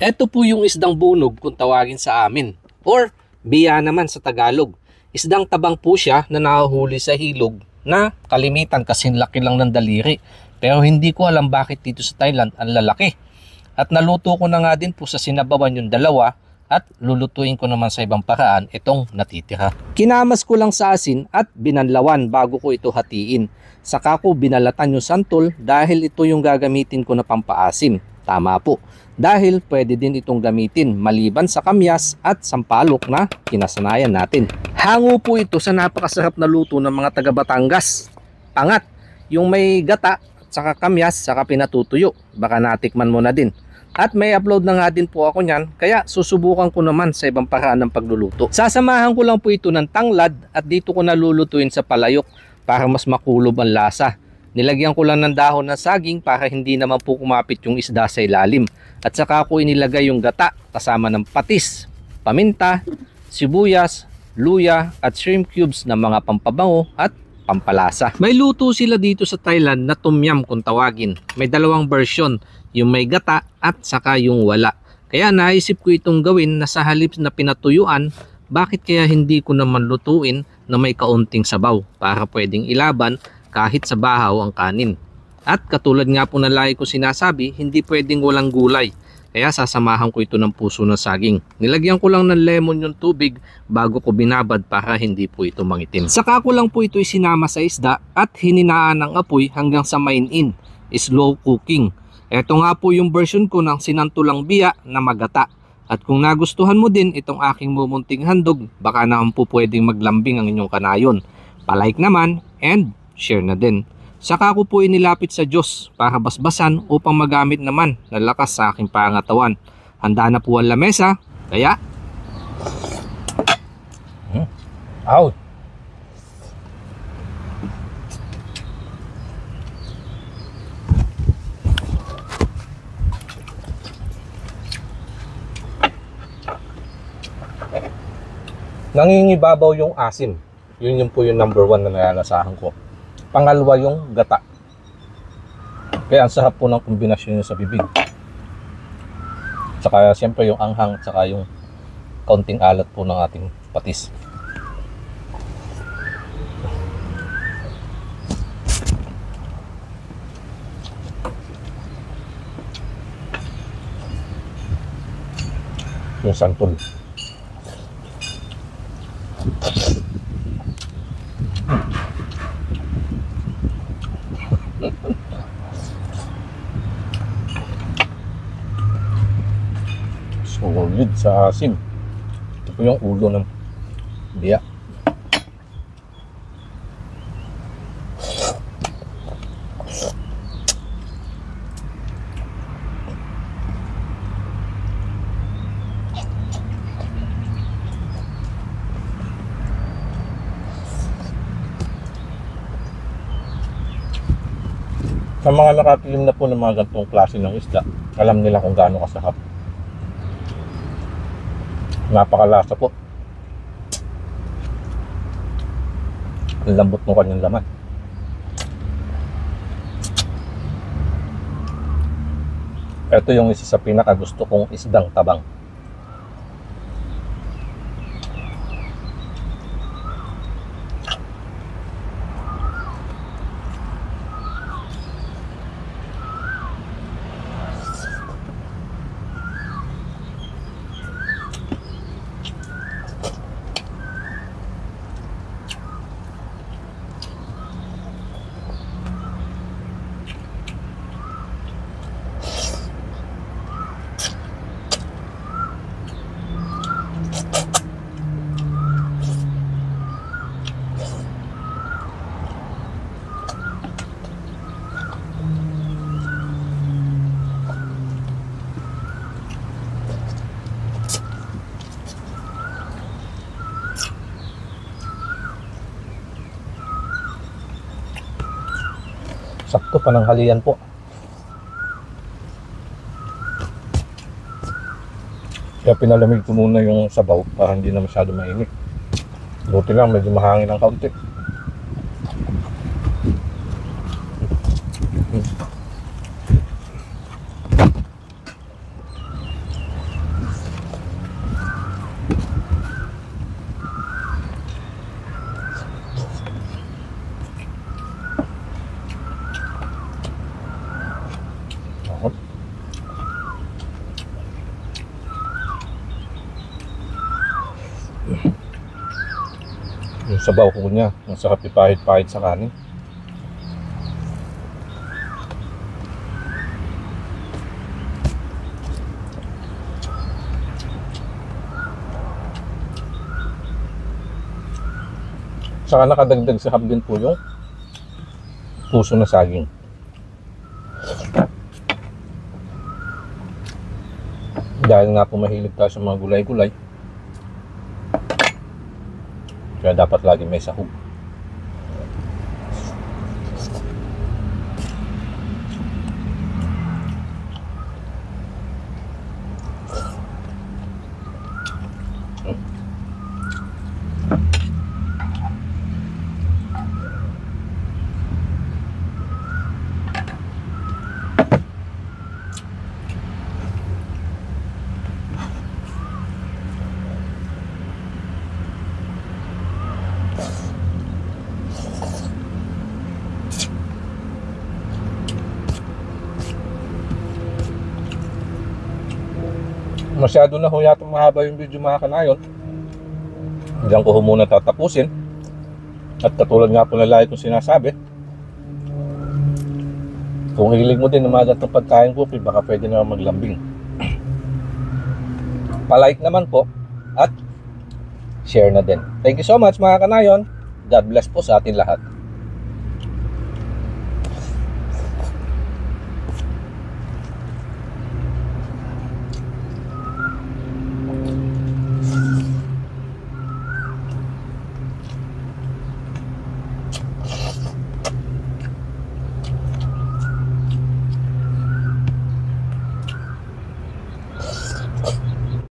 Ito po yung isdang bunog kung tawagin sa amin, or biya naman sa Tagalog. Isdang tabang po siya na nahuhuli sa hilog na kalimitan kasing laki lang ng daliri. Pero hindi ko alam bakit dito sa Thailand ang lalaki. At naluto ko na nga din po sa sinabawan yung dalawa at lulutuin ko naman sa ibang paraan itong natitira. Kinamas ko lang sa asin at binanlawan bago ko ito hatiin. Saka ko binalatan yung santol dahil ito yung gagamitin ko na pampaasim. Tama po. Dahil pwede din itong gamitin maliban sa kamyas at sampalok na kinasanayan natin. Hango po ito sa napakasarap na luto ng mga taga Batangas. Pangat, yung may gata at saka kamyas saka pinatutuyo. Baka natikman mo na din. At may upload na nga din po ako niyan, kaya susubukan ko naman sa ibang paraan ng pagluluto. Sasamahan ko lang po ito ng tanglad at dito ko nalulutuin sa palayok para mas makulob ang lasa. Nilagyan ko lang ng dahon ng saging para hindi naman po kumapit yung isda sa ilalim. At saka ko inilagay yung gata kasama ng patis, paminta, sibuyas, luya at shrimp cubes na mga pampabango at pampalasa. May luto sila dito sa Thailand na tom yum kung tawagin. May dalawang version, yung may gata at saka yung wala. Kaya naisip ko itong gawin na sa halip na pinatuyuan, bakit kaya hindi ko naman lutuin na may kaunting sabaw para pwedeng ilaban kahit sa bahaw ang kanin. At katulad nga po na lagi ko sinasabi, hindi pwedeng walang gulay. Kaya sasamahan ko ito ng puso ng saging. Nilagyan ko lang ng lemon yung tubig bago ko binabad para hindi po ito mangitim. Saka ko lang po ito isinama sa isda at hininaan ng apoy hanggang sa main-in. Slow cooking. Ito nga po yung version ko ng sinantulang biya na magata. At kung nagustuhan mo din itong aking mumunting handog, baka naman po pwedeng maglambing ang inyong kanayon. Palike naman and share na din. Saka ko po inilapit sa Diyos para basbasan upang magamit naman ng lakas sa aking pangatawan. Handa na po ang lamesa, kaya out! Nangingibabaw yung asim. Yun po yung number 1 na nalalasahan ko. Pangalawa yung gata. Kaya ang sarap po ng kombinasyon nyo sa bibig. Saka siyempre yung anghang, saka yung kaunting alat po ng ating patis. Yung santol. Solid sa asim. Ito po yung ulo ng biya. Sa mga nakatilim na po ng mga ganitong klase ng isda, alam nila kung gaano kasarap. Napakalasa po. Ang lambot ng kanyang laman. Ito yung isa sa pinakagusto kong isdang tabang. Sakto pananghalian po. Kaya pinalamig ko muna yung sabaw para hindi na masyado mainit. Buti lang medyo mahangin ng kaunti. Yung sabaw ko niya, masarap ipahid-pahid sa kanin. Saka nakadagdag sa hab din po yung puso na saging. Dahil nga po mahilig tayo sa mga gulay-gulay, kaya dapat lagi may sahog. Masyado na ho yata mahaba yung video mga kanayon. Diyan ko muna tatapusin. At katulad nga po na lagi kong sinasabi, kung hilig mo din ng mga gatong pagkain ko, baka pwede na maglambing. Palike naman po at share na din. Thank you so much mga kanayon. God bless po sa atin lahat.